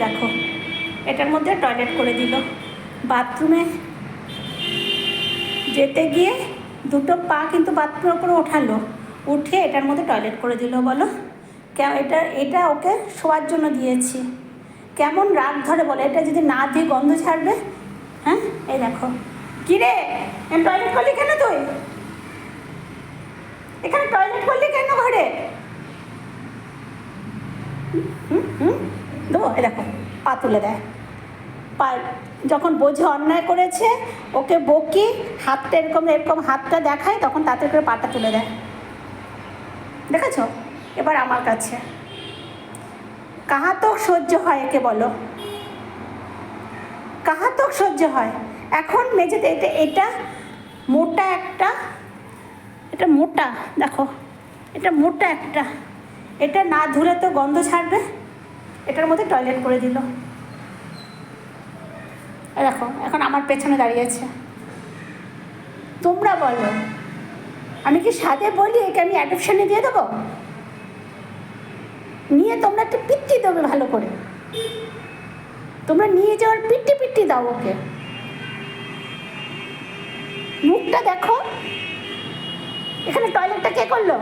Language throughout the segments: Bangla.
দেখো এটার মধ্যে টয়লেট করে দিল। বাথরুমে যেতে গিয়ে দুটো পা কিন্তু বাথরুমের উপরে ওঠালো, উঠে এটার মধ্যে টয়লেট করে দিল। বলো এটা ওকে শোয়ার জন্য দিয়েছি, কেমন রাগ ধরে বলে। এটা যদি না দিয়ে গন্ধ ছাড়বে। হ্যাঁ এই দেখো, কী রে টয়লেট করলি কেন তুই? এখানে টয়লেট করলি কেন ঘরে? দেবো, এই দেখো পা তুলে দেয়। পা যখন বোঝে অন্যায় করেছে, ওকে বকি, হাতটা এরকম এরকম হাতটা দেখায়, তখন তাতে করে পাটা তুলে দেয়। দেখেছো? এবার আমার কাছে কাহা তো সহ্য হয়, একে বলো কাহা তো সহ্য হয়। এখন মেঝেতে এটা মোটা একটা, এটা মোটা, দেখো এটা মোটা একটা, এটা না ধুলে তো গন্ধ ছাড়বে। এটার মধ্যে টয়লেট করে দিল। দেখো এখন আমার পেছনে দাঁড়িয়েছে। তোমরা বলো, আমি কি সাদে বলি একে আমি অ্যাডপশনে দিয়ে দেবো? নিয়ে তোমরা একটা পিট্টি দেবে ভালো করে, তোমরা নিয়ে যাওয়ার পিট্টি দাও ওকে। মুখটা দেখো। এখানে টয়লেটটা কে করলো?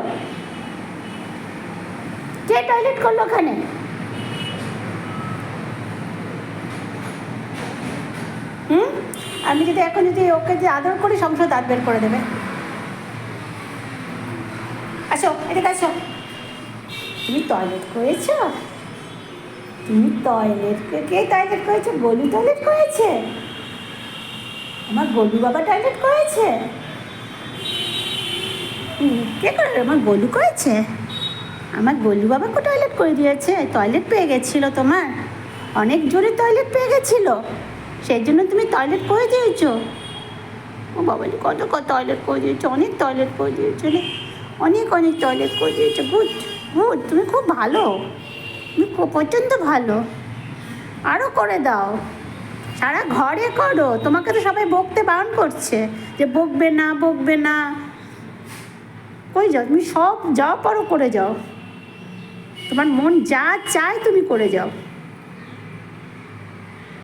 কে টয়লেট করলো ওখানে? আমি যদি এখন যদি ওকে যে আদর করি, সংসার দাঁত বের করে দেবে। আসো এদিকে আসো। তুমি টয়লেট করেছো? তুমি টয়লেট, কে টয়লেট করেছে? গলু টয়লেট করেছে? আমার গলু বাবা টয়লেট করেছে? কে করে? আমার গলু করেছে? আমার গলু বাবাকে টয়লেট করে দিয়েছে। টয়লেট পেয়ে গেছিলো তোমার, অনেক জোরে টয়লেট পেয়ে গেছিলো, সেই জন্য তুমি টয়লেট করে দিয়েছো। ও বাবা, কত টয়লেট করে দিয়েছো, অনেক টয়লেট করে দিয়েছো রে, অনেক টয়লেট করে দিয়েছো। গুড গুড, তুমি খুব ভালো, তুমি প্রচণ্ড ভালো। আরও করে দাও, সারা ঘরে করো। তোমাকে তো সবাই বকতে বারণ করছে যে বকবে না। কই যাও তুমি? সব যাও পারো করে যাও, তোমার মন যা চায় তুমি করে যাও।